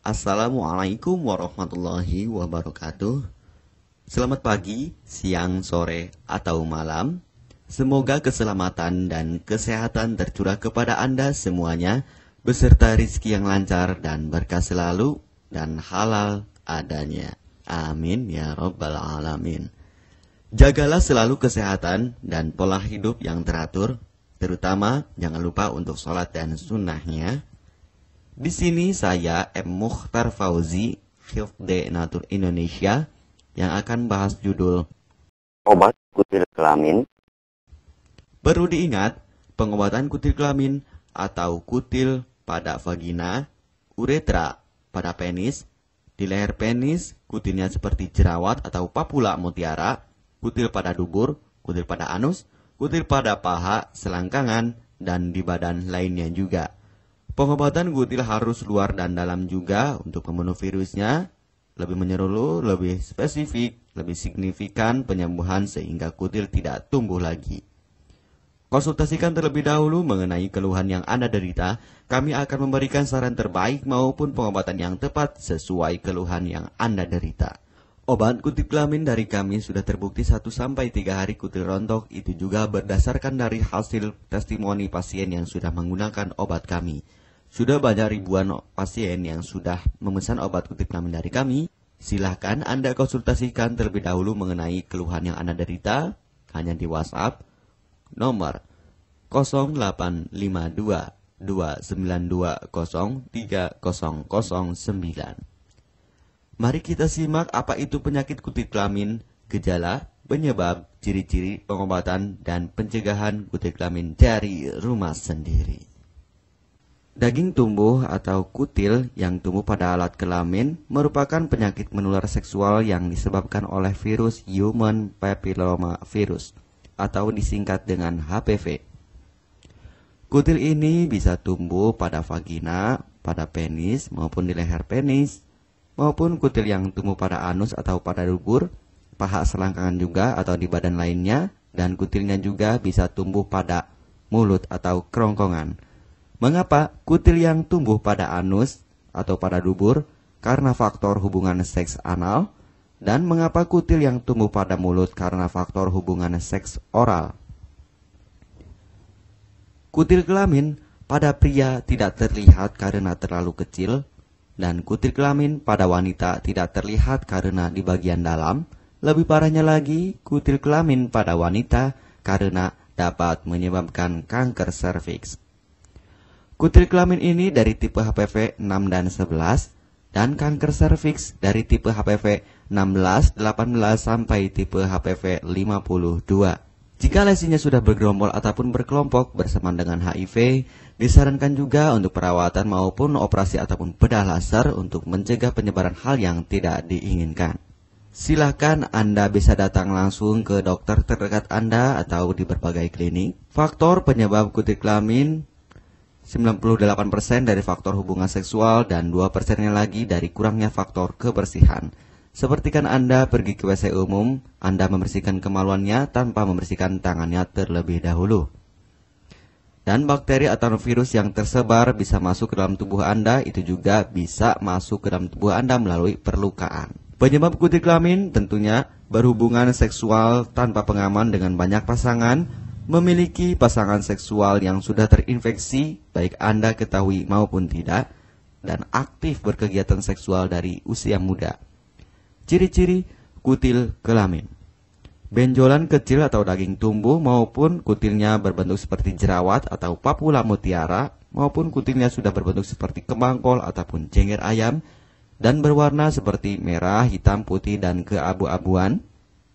Assalamualaikum warahmatullahi wabarakatuh. Selamat pagi, siang, sore, atau malam. Semoga keselamatan dan kesehatan tercurah kepada Anda semuanya, beserta rizki yang lancar dan berkah selalu, dan halal adanya. Amin ya rabbal alamin. Jagalah selalu kesehatan dan pola hidup yang teratur, terutama jangan lupa untuk sholat dan sunnahnya. Di sini saya M. Mukhtar Fauzi, Hifdz Natur Indonesia, yang akan bahas judul Obat kutil kelamin. Perlu diingat, pengobatan kutil kelamin atau kutil pada vagina, uretra pada penis, di leher penis, kutilnya seperti jerawat atau papula mutiara, kutil pada dubur, kutil pada anus, kutil pada paha, selangkangan, dan di badan lainnya juga. Pengobatan kutil harus luar dan dalam juga untuk membunuh virusnya, lebih menyeluruh, lebih spesifik, lebih signifikan penyembuhan sehingga kutil tidak tumbuh lagi. Konsultasikan terlebih dahulu mengenai keluhan yang Anda derita, kami akan memberikan saran terbaik maupun pengobatan yang tepat sesuai keluhan yang Anda derita. Obat kutil kelamin dari kami sudah terbukti 1-3 hari kutil rontok, itu juga berdasarkan dari hasil testimoni pasien yang sudah menggunakan obat kami. Sudah banyak ribuan pasien yang sudah memesan obat kutil kelamin dari kami. Silahkan Anda konsultasikan terlebih dahulu mengenai keluhan yang Anda derita hanya di WhatsApp nomor 0852 292 03009. Mari kita simak apa itu penyakit kutil kelamin, gejala, penyebab, ciri-ciri, pengobatan, dan pencegahan kutil kelamin dari rumah sendiri. Daging tumbuh atau kutil yang tumbuh pada alat kelamin merupakan penyakit menular seksual yang disebabkan oleh virus Human Papilloma Virus atau disingkat dengan HPV. Kutil ini bisa tumbuh pada vagina, pada penis maupun di leher penis, maupun kutil yang tumbuh pada anus atau pada dubur, paha selangkangan juga atau di badan lainnya, dan kutilnya juga bisa tumbuh pada mulut atau kerongkongan. Mengapa kutil yang tumbuh pada anus atau pada dubur? Karena faktor hubungan seks anal. Dan mengapa kutil yang tumbuh pada mulut? Karena faktor hubungan seks oral. Kutil kelamin pada pria tidak terlihat karena terlalu kecil. Dan kutil kelamin pada wanita tidak terlihat karena di bagian dalam. Lebih parahnya lagi, kutil kelamin pada wanita karena dapat menyebabkan kanker serviks. Kutil kelamin ini dari tipe HPV 6 dan 11 dan kanker serviks dari tipe HPV 16, 18 sampai tipe HPV 52. Jika lesinya sudah bergerombol ataupun berkelompok bersamaan dengan HIV, disarankan juga untuk perawatan maupun operasi ataupun bedah laser untuk mencegah penyebaran hal yang tidak diinginkan. Silakan Anda bisa datang langsung ke dokter terdekat Anda atau di berbagai klinik. Faktor penyebab kutil kelamin 98% dari faktor hubungan seksual dan 2%-nya lagi dari kurangnya faktor kebersihan. Sepertikan Anda pergi ke WC umum, Anda membersihkan kemaluannya tanpa membersihkan tangannya terlebih dahulu. Dan bakteri atau virus yang tersebar bisa masuk ke dalam tubuh Anda, itu juga bisa masuk ke dalam tubuh Anda melalui perlukaan. Penyebab kutil kelamin tentunya berhubungan seksual tanpa pengaman dengan banyak pasangan, memiliki pasangan seksual yang sudah terinfeksi, baik Anda ketahui maupun tidak, dan aktif berkegiatan seksual dari usia muda. Ciri-ciri kutil kelamin: benjolan kecil atau daging tumbuh maupun kutilnya berbentuk seperti jerawat atau papula mutiara, maupun kutilnya sudah berbentuk seperti kembang kol ataupun cengir ayam, dan berwarna seperti merah, hitam, putih, dan keabu-abuan.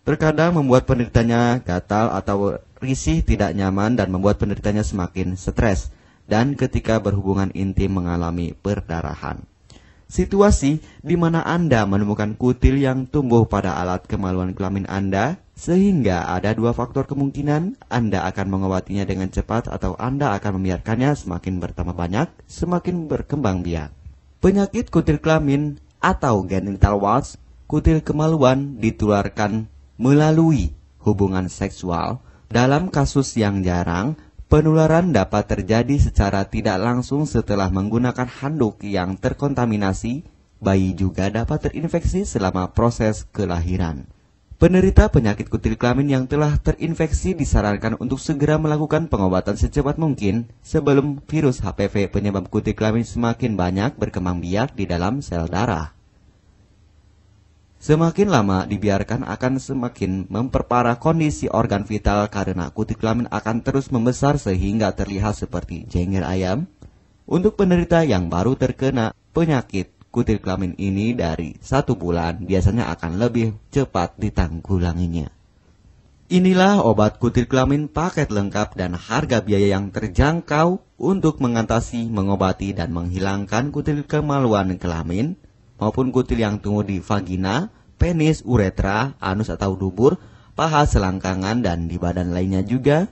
Terkadang membuat penderitanya gatal atau risih, tidak nyaman, dan membuat penderitanya semakin stres. Dan ketika berhubungan intim mengalami perdarahan. Situasi di mana Anda menemukan kutil yang tumbuh pada alat kemaluan kelamin Anda, sehingga ada 2 faktor kemungkinan: Anda akan mengobatinya dengan cepat atau Anda akan membiarkannya semakin bertambah banyak, semakin berkembang biak. Penyakit kutil kelamin atau genital warts, kutil kemaluan, ditularkan melalui hubungan seksual. Dalam kasus yang jarang, penularan dapat terjadi secara tidak langsung setelah menggunakan handuk yang terkontaminasi, Bayi juga dapat terinfeksi selama proses kelahiran. Penderita penyakit kutil kelamin yang telah terinfeksi disarankan untuk segera melakukan pengobatan secepat mungkin sebelum virus HPV penyebab kutil kelamin semakin banyak berkembang biak di dalam sel darah. Semakin lama dibiarkan akan semakin memperparah kondisi organ vital karena kutil kelamin akan terus membesar sehingga terlihat seperti jengger ayam. Untuk penderita yang baru terkena penyakit kutil kelamin ini dari 1 bulan biasanya akan lebih cepat ditanggulanginya. Inilah obat kutil kelamin paket lengkap dan harga biaya yang terjangkau untuk mengatasi, mengobati, dan menghilangkan kutil kemaluan kelamin maupun kutil yang tumbuh di vagina, penis, uretra, anus atau dubur, paha, selangkangan, dan di badan lainnya juga.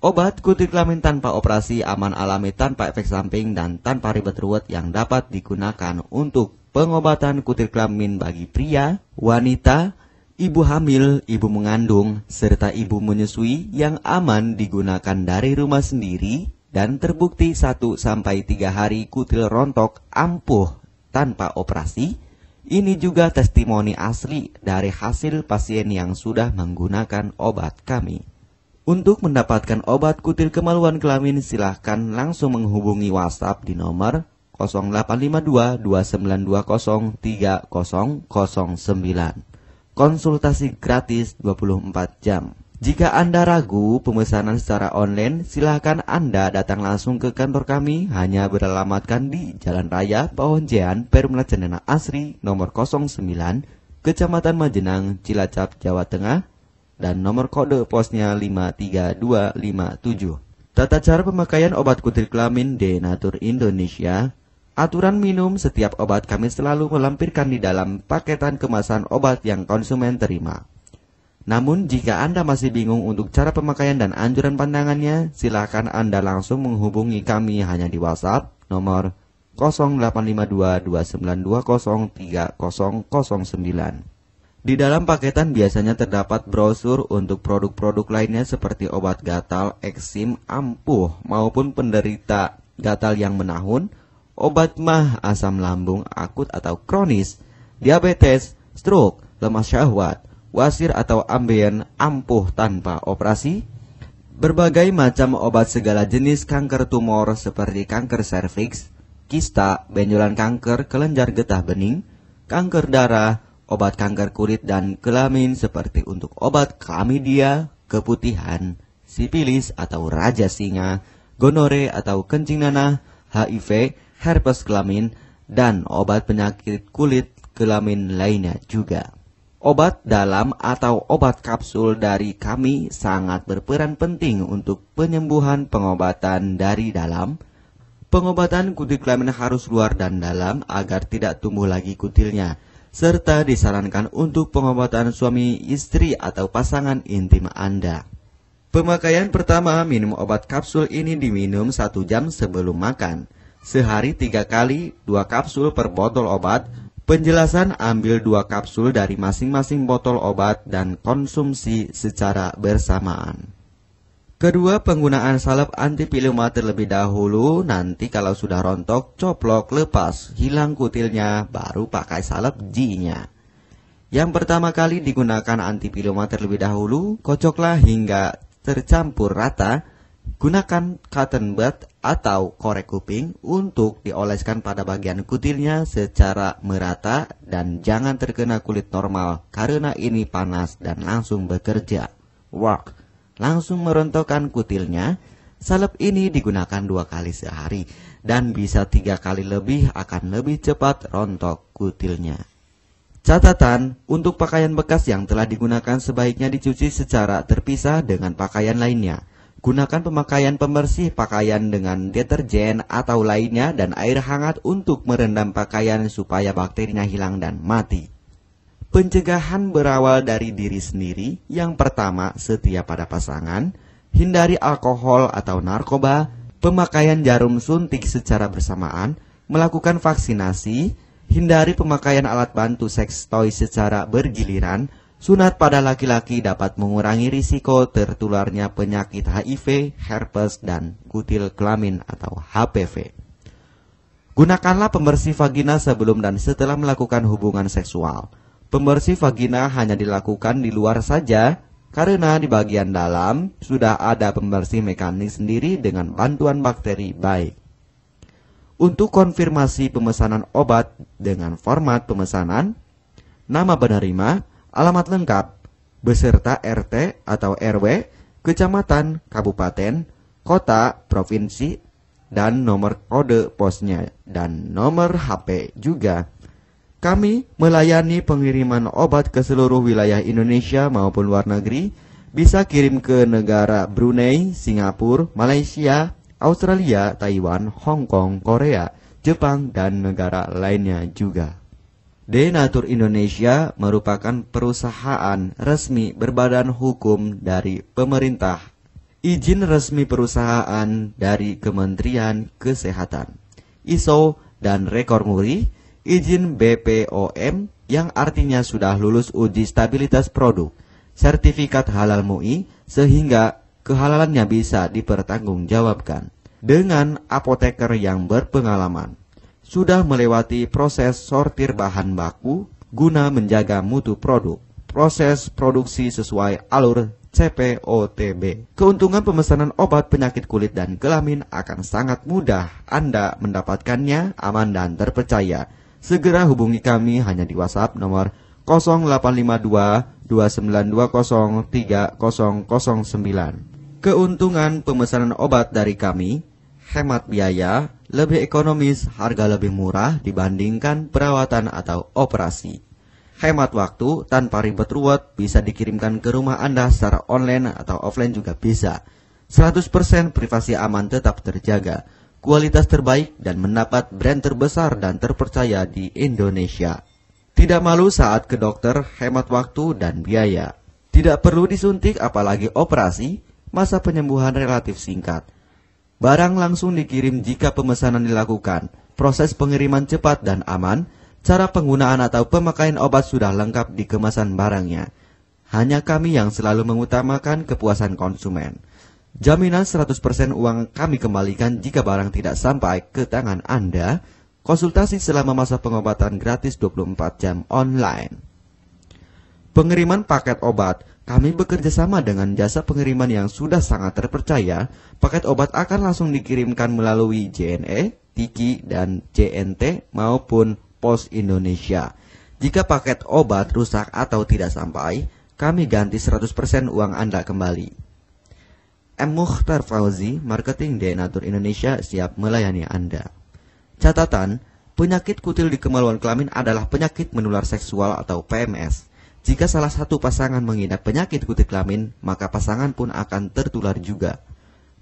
Obat kutil kelamin tanpa operasi, aman alami, tanpa efek samping, dan tanpa ribet ruwet yang dapat digunakan untuk pengobatan kutil kelamin bagi pria, wanita, ibu hamil, ibu mengandung, serta ibu menyusui yang aman digunakan dari rumah sendiri dan terbukti 1-3 hari kutil rontok ampuh tanpa operasi. Ini juga testimoni asli dari hasil pasien yang sudah menggunakan obat kami. Untuk mendapatkan obat kutil kemaluan kelamin, silahkan langsung menghubungi WhatsApp di nomor 0852 2920 3009. Konsultasi gratis 24 jam. Jika Anda ragu pemesanan secara online, silahkan Anda datang langsung ke kantor kami, hanya beralamatkan di Jalan Raya Pahonjean, Perumna Cendana Asri, nomor 09, Kecamatan Majenang, Cilacap, Jawa Tengah, dan nomor kode posnya 53257. Tata cara pemakaian obat kutil kelamin Denatur Indonesia. Aturan minum setiap obat kami selalu melampirkan di dalam paketan kemasan obat yang konsumen terima. Namun jika Anda masih bingung untuk cara pemakaian dan anjuran pandangannya, silakan Anda langsung menghubungi kami hanya di WhatsApp nomor 0852 2920 3009. Di dalam paketan biasanya terdapat brosur untuk produk-produk lainnya seperti obat gatal, eksim, ampuh, maupun penderita gatal yang menahun, obat mah, asam lambung akut atau kronis, diabetes, stroke, lemah syahwat, wasir atau ambeien ampuh tanpa operasi, berbagai macam obat segala jenis kanker tumor seperti kanker serviks, kista, benjolan kanker, kelenjar getah bening, kanker darah, obat kanker kulit dan kelamin seperti untuk obat klamidia, keputihan, sipilis atau raja singa, gonore atau kencing nanah, HIV, herpes kelamin, dan obat penyakit kulit kelamin lainnya juga. Obat dalam atau obat kapsul dari kami sangat berperan penting untuk penyembuhan pengobatan dari dalam. Pengobatan kutil kelamin harus luar dan dalam agar tidak tumbuh lagi kutilnya, serta disarankan untuk pengobatan suami, istri, atau pasangan intim Anda. Pemakaian pertama, minum obat kapsul ini diminum 1 jam sebelum makan. Sehari 3 kali, 2 kapsul per botol obat. Penjelasan, ambil 2 kapsul dari masing-masing botol obat dan konsumsi secara bersamaan. Kedua, penggunaan salep antipiluma terlebih dahulu, nanti kalau sudah rontok, coplok, lepas, hilang kutilnya, baru pakai salep G-nya. Yang pertama kali digunakan antipiluma terlebih dahulu, kocoklah hingga tercampur rata, gunakan cotton bud atau korek kuping untuk dioleskan pada bagian kutilnya secara merata dan jangan terkena kulit normal karena ini panas dan langsung bekerja. Langsung merontokkan kutilnya. Salep ini digunakan 2 kali sehari dan bisa 3 kali lebih akan lebih cepat rontok kutilnya. Catatan, untuk pakaian bekas yang telah digunakan sebaiknya dicuci secara terpisah dengan pakaian lainnya. Gunakan pemakaian pembersih pakaian dengan deterjen atau lainnya dan air hangat untuk merendam pakaian supaya bakterinya hilang dan mati. Pencegahan berawal dari diri sendiri. Yang pertama, setia pada pasangan, hindari alkohol atau narkoba, pemakaian jarum suntik secara bersamaan, melakukan vaksinasi, hindari pemakaian alat bantu seks toy secara bergiliran. Sunat pada laki-laki dapat mengurangi risiko tertularnya penyakit HIV, herpes, dan kutil kelamin atau HPV. Gunakanlah pembersih vagina sebelum dan setelah melakukan hubungan seksual. Pembersih vagina hanya dilakukan di luar saja, karena di bagian dalam sudah ada pembersih mekanik sendiri dengan bantuan bakteri baik. Untuk konfirmasi pemesanan obat dengan format pemesanan, nama penerima, alamat lengkap, beserta RT atau RW, kecamatan, kabupaten, kota, provinsi, dan nomor kode posnya, dan nomor HP juga. Kami melayani pengiriman obat ke seluruh wilayah Indonesia maupun luar negeri, bisa kirim ke negara Brunei, Singapura, Malaysia, Australia, Taiwan, Hong Kong, Korea, Jepang, dan negara lainnya juga. Denatur Indonesia merupakan perusahaan resmi berbadan hukum dari pemerintah. Izin resmi perusahaan dari Kementerian Kesehatan, ISO dan rekor muri, izin BPOM yang artinya sudah lulus uji stabilitas produk, sertifikat halal MUI sehingga kehalalannya bisa dipertanggungjawabkan. Dengan apoteker yang berpengalaman, sudah melewati proses sortir bahan baku guna menjaga mutu produk, proses produksi sesuai alur CPOTB. Keuntungan pemesanan obat penyakit kulit dan kelamin akan sangat mudah Anda mendapatkannya, aman dan terpercaya. Segera hubungi kami hanya di WhatsApp nomor 0852 2920 3009. Keuntungan pemesanan obat dari kami, hemat biaya, lebih ekonomis, harga lebih murah dibandingkan perawatan atau operasi. Hemat waktu tanpa ribet ruwet, bisa dikirimkan ke rumah Anda secara online atau offline juga bisa. 100% privasi aman tetap terjaga, kualitas terbaik dan mendapat brand terbesar dan terpercaya di Indonesia. Tidak malu saat ke dokter, hemat waktu dan biaya. Tidak perlu disuntik apalagi operasi, masa penyembuhan relatif singkat. Barang langsung dikirim jika pemesanan dilakukan, proses pengiriman cepat dan aman. Cara penggunaan atau pemakaian obat sudah lengkap di kemasan barangnya. Hanya kami yang selalu mengutamakan kepuasan konsumen. Jaminan 100% uang kami kembalikan jika barang tidak sampai ke tangan Anda. Konsultasi selama masa pengobatan gratis 24 jam online. Pengiriman paket obat. Kami bekerja sama dengan jasa pengiriman yang sudah sangat terpercaya. Paket obat akan langsung dikirimkan melalui JNE, Tiki, dan JNT maupun Pos Indonesia. Jika paket obat rusak atau tidak sampai, kami ganti 100% uang Anda kembali. M. Mukhtar Fauzi, Marketing Denatur Indonesia, siap melayani Anda. Catatan, penyakit kutil di kemaluan kelamin adalah penyakit menular seksual atau PMS. Jika salah satu pasangan mengidap penyakit kutil kelamin, maka pasangan pun akan tertular juga.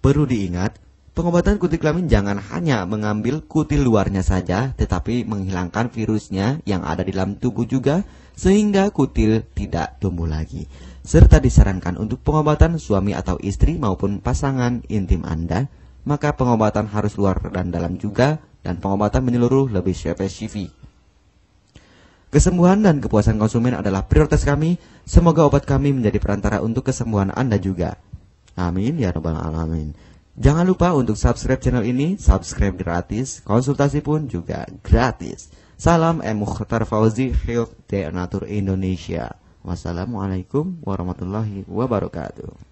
Perlu diingat, pengobatan kutil kelamin jangan hanya mengambil kutil luarnya saja, tetapi menghilangkan virusnya yang ada di dalam tubuh juga, sehingga kutil tidak tumbuh lagi. Serta disarankan untuk pengobatan suami atau istri maupun pasangan intim Anda, maka pengobatan harus luar dan dalam juga, dan pengobatan menyeluruh lebih spesifik. Kesembuhan dan kepuasan konsumen adalah prioritas kami. Semoga obat kami menjadi perantara untuk kesembuhan Anda juga. Amin ya rabbal alamin. Jangan lupa untuk subscribe channel ini, subscribe gratis, konsultasi pun juga gratis. Salam M. Mukhtar Fauzi, Health Denatur Indonesia. Wassalamualaikum warahmatullahi wabarakatuh.